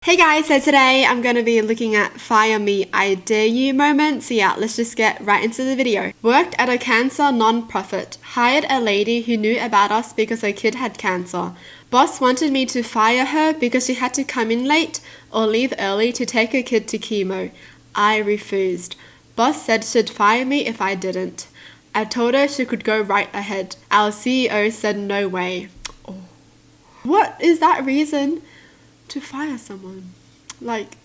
Hey guys, so today I'm going to be looking at Fire Me, I Dare You moments. So yeah, let's just get right into the video. Worked at a cancer non-profit. Hired a lady who knew about us because her kid had cancer. Boss wanted me to fire her because she had to come in late or leave early to take her kid to chemo. I refused. Boss said she'd fire me if I didn't. I told her she could go right ahead. Our CEO said no way. Oh. What is that reason to fire someone? Like,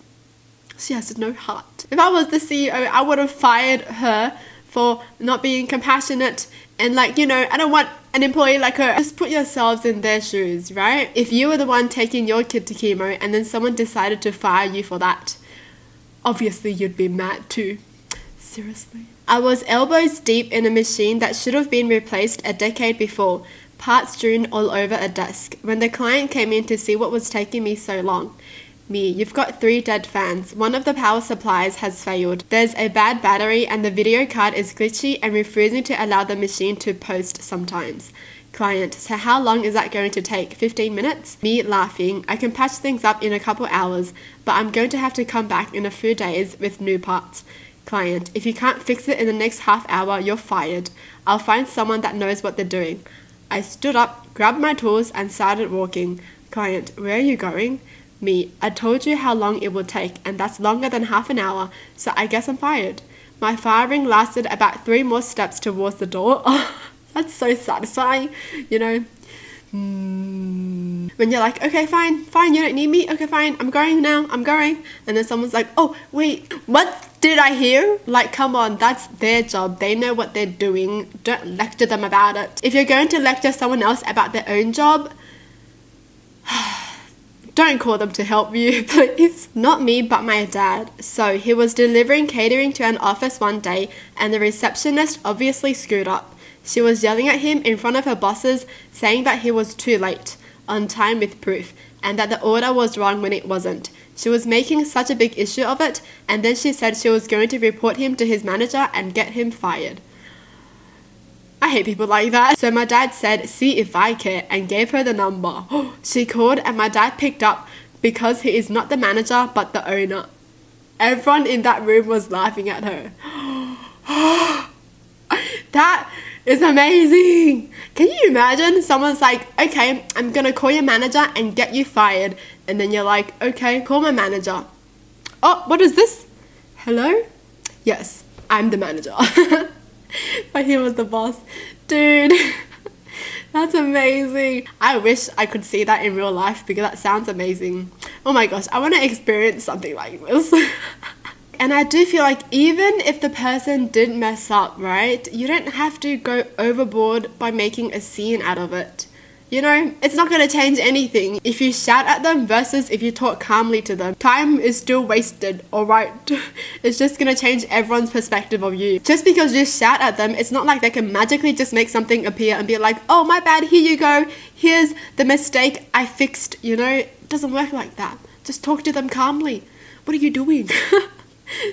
she has no heart. If I was the CEO, I would have fired her for not being compassionate and I don't want an employee like her. Just put yourselves in their shoes, right? If you were the one taking your kid to chemo and then someone decided to fire you for that, obviously you'd be mad too. Seriously. I was elbows deep in a machine that should have been replaced a decade before. Parts strewn all over a desk. When the client came in to see what was taking me so long. Me, you've got 3 dead fans. One of the power supplies has failed. There's a bad battery and the video card is glitchy and refusing to allow the machine to post sometimes. Client, so how long is that going to take? 15 minutes? Me laughing, I can patch things up in a couple hours, but I'm going to have to come back in a few days with new parts. Client, if you can't fix it in the next half hour, you're fired. I'll find someone that knows what they're doing. I stood up, grabbed my tools, and started walking. Client, where are you going? Me, I told you how long it would take, and that's longer than half an hour, so I guess I'm fired. My firing lasted about 3 more steps towards the door. Oh, that's so satisfying, When you're like, okay, fine, you don't need me, okay, fine, I'm going now, I'm going. And then someone's like, oh, wait, what did I hear? Like, come on, that's their job. They know what they're doing. Don't lecture them about it. If you're going to lecture someone else about their own job, don't call them to help you, please. Not me, but my dad. So he was delivering catering to an office one day, and the receptionist obviously screwed up. She was yelling at him in front of her bosses, saying that he was too late, on time with proof, and that the order was wrong when it wasn't. She was making such a big issue of it, and then she said she was going to report him to his manager and get him fired. I hate people like that. So my dad said, see if I care, and gave her the number. She called and my dad picked up because he is not the manager but the owner. Everyone in that room was laughing at her. That is amazing. Can you imagine? Someone's like, okay, I'm gonna call your manager and get you fired. And then you're like, okay, call my manager. Oh, what is this? Hello? Yes, I'm the manager. But he was the boss. Dude, that's amazing. I wish I could see that in real life because that sounds amazing. Oh my gosh, I want to experience something like this. And I do feel like even if the person did mess up, right, you don't have to go overboard by making a scene out of it. It's not going to change anything if you shout at them versus if you talk calmly to them. Time is still wasted, alright? It's just going to change everyone's perspective of you. Just because you shout at them, it's not like they can magically just make something appear and be like, oh, my bad, here you go. Here's the mistake I fixed, It doesn't work like that. Just talk to them calmly. What are you doing?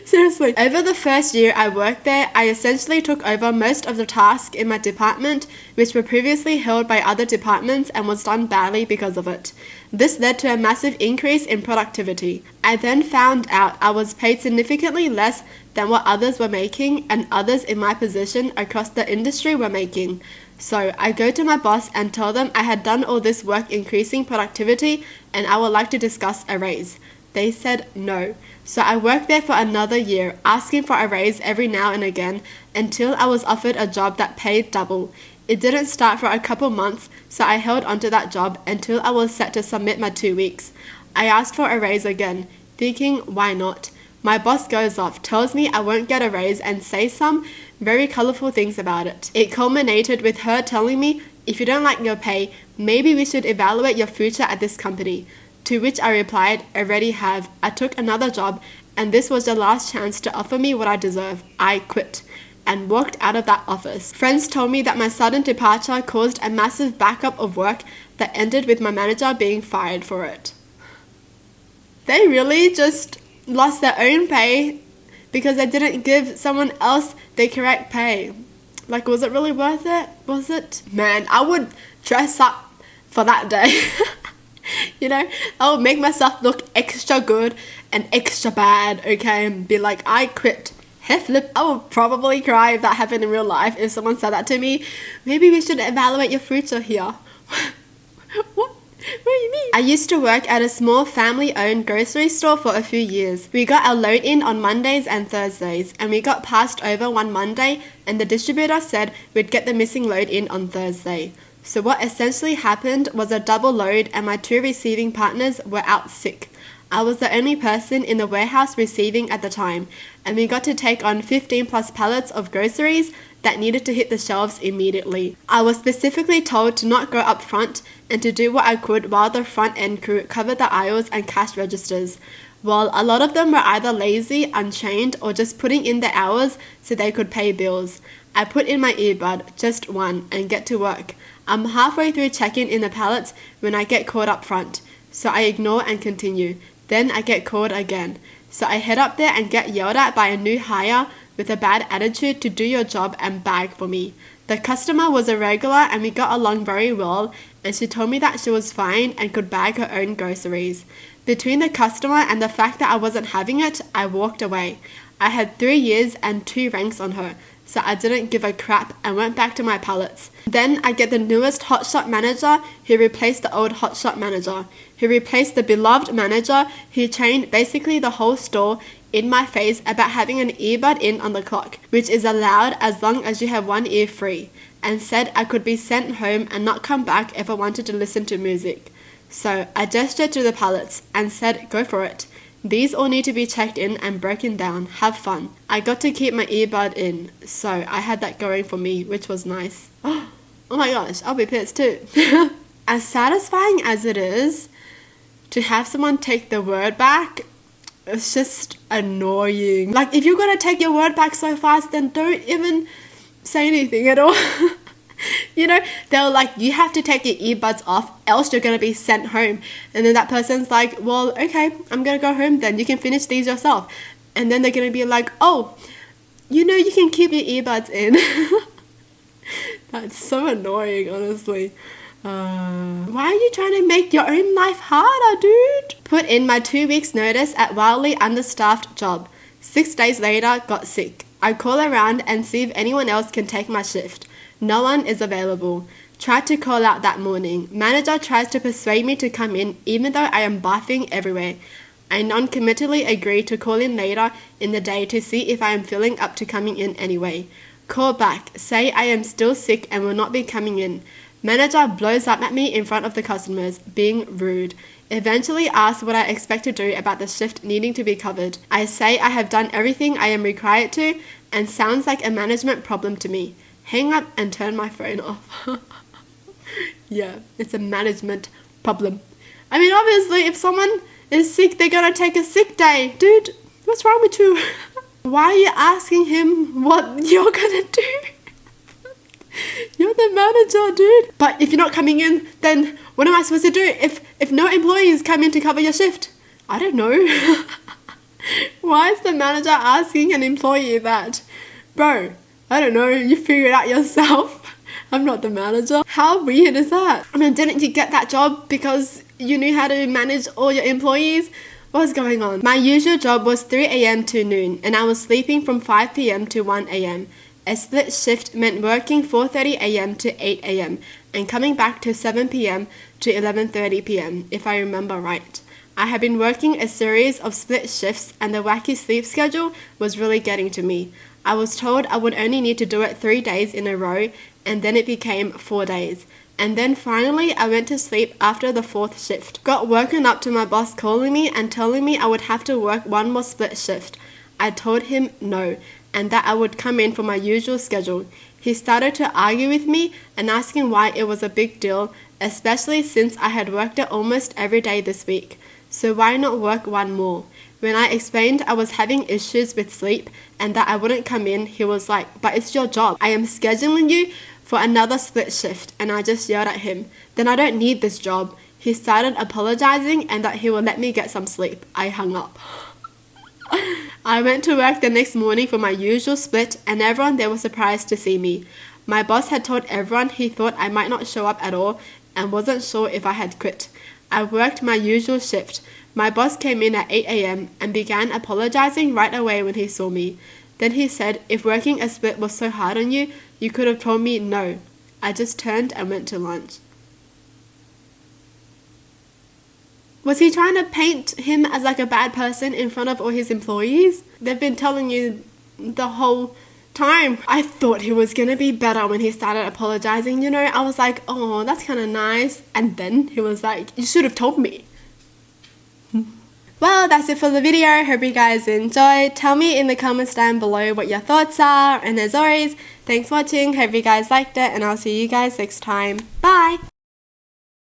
Seriously. Over the first year I worked there, I essentially took over most of the tasks in my department, which were previously held by other departments and was done badly because of it. This led to a massive increase in productivity. I then found out I was paid significantly less than what others were making and others in my position across the industry were making. So I go to my boss and tell them I had done all this work increasing productivity and I would like to discuss a raise. They said no. So I worked there for another year, asking for a raise every now and again until I was offered a job that paid double. It didn't start for a couple months, so I held onto that job until I was set to submit my 2 weeks. I asked for a raise again, thinking why not? My boss goes off, tells me I won't get a raise and says some very colourful things about it. It culminated with her telling me, if you don't like your pay, maybe we should evaluate your future at this company. To which I replied, already have. I took another job and this was the last chance to offer me what I deserve. I quit and walked out of that office. Friends told me that my sudden departure caused a massive backup of work that ended with my manager being fired for it. They really just lost their own pay because they didn't give someone else the correct pay. Like, was it really worth it? Was it? Man, I would dress up for that day. You know, I'll make myself look extra good and extra bad, okay? And be like, I quit. Hef lip. I would probably cry if that happened in real life. If someone said that to me, maybe we should evaluate your future here. What? What do you mean? I used to work at a small family-owned grocery store for a few years. We got our load in on Mondays and Thursdays, and we got passed over one Monday, and the distributor said we'd get the missing load in on Thursday. So what essentially happened was a double load, and my two receiving partners were out sick. I was the only person in the warehouse receiving at the time, and we got to take on 15 plus pallets of groceries that needed to hit the shelves immediately. I was specifically told to not go up front and to do what I could while the front end crew covered the aisles and cash registers. While a lot of them were either lazy, untrained, or just putting in the hours so they could pay bills. I put in my earbud, just one, and get to work. I'm halfway through checking in the pallets when I get caught up front, so I ignore and continue. Then I get called again. So I head up there and get yelled at by a new hire with a bad attitude to do your job and bag for me. The customer was a regular and we got along very well, and she told me that she was fine and could bag her own groceries. Between the customer and the fact that I wasn't having it, I walked away. I had 3 years and 2 ranks on her, so I didn't give a crap and went back to my pallets. Then I get the newest hotshot manager who replaced the old hotshot manager, who replaced the beloved manager who trained basically the whole store in my face about having an earbud in on the clock, which is allowed as long as you have one ear free, and said I could be sent home and not come back if I wanted to listen to music. So I gestured to the pallets and said, go for it. These all need to be checked in and broken down. Have fun. I got to keep my earbud in, so I had that going for me, which was nice. Oh my gosh, I'll be pissed too. As satisfying as it is to have someone take the word back, it's just annoying. Like, if you're gonna take your word back so fast, then don't even say anything at all. You know, they're like, you have to take your earbuds off, else you're gonna be sent home. And then that person's like, well, okay, I'm gonna go home then. You can finish these yourself. And then they're gonna be like, oh, you know, you can keep your earbuds in. That's so annoying, honestly. Why are you trying to make your own life harder, dude? Put in my 2 weeks notice at wildly understaffed job. 6 days later, got sick. I call around and see if anyone else can take my shift. No one is available. Tried to call out that morning. Manager tries to persuade me to come in even though I am barfing everywhere. I non-committally agree to call in later in the day to see if I am feeling up to coming in anyway. Call back, say I am still sick and will not be coming in. Manager blows up at me in front of the customers, being rude. Eventually asks what I expect to do about the shift needing to be covered. I say I have done everything I am required to, and sounds like a management problem to me. Hang up and turn my phone off. Yeah, it's a management problem. I mean, obviously, if someone is sick, they're gonna take a sick day. Dude, what's wrong with you? Why are you asking him what you're gonna do? You're the manager, dude. But if you're not coming in, then what am I supposed to do if no employees come in to cover your shift? I don't know. Why is the manager asking an employee that? Bro, I don't know, you figure it out yourself. I'm not the manager. How weird is that? I mean, didn't you get that job because you knew how to manage all your employees? What's going on? My usual job was 3 a.m. to noon, and I was sleeping from 5 p.m. to 1 a.m. A split shift meant working 4:30 a.m. to 8 a.m. and coming back to 7 p.m. to 11:30 p.m., if I remember right. I had been working a series of split shifts, and the wacky sleep schedule was really getting to me. I was told I would only need to do it 3 days in a row, and then it became 4 days. And then finally I went to sleep after the 4th shift. Got woken up to my boss calling me and telling me I would have to work one more split shift. I told him no, and that I would come in for my usual schedule. He started to argue with me and asking why it was a big deal, especially since I had worked it almost every day this week. So why not work one more? When I explained I was having issues with sleep and that I wouldn't come in, he was like, but it's your job. I am scheduling you for another split shift, and I just yelled at him. Then I don't need this job. He started apologizing and that he will let me get some sleep. I hung up. I went to work the next morning for my usual split, and everyone there was surprised to see me. My boss had told everyone he thought I might not show up at all and wasn't sure if I had quit. I worked my usual shift. My boss came in at 8 a.m. and began apologizing right away when he saw me. Then he said, if working a split was so hard on you, you could have told me no. I just turned and went to lunch. Was he trying to paint him as like a bad person in front of all his employees? They've been telling you the whole time. I thought he was gonna be better when he started apologizing, you know. I was like, oh, that's kind of nice. And then he was like, you should have told me. Well, that's it for the video. Hope you guys enjoyed. Tell me in the comments down below what your thoughts are. And as always, thanks for watching. Hope you guys liked it. And I'll see you guys next time. Bye!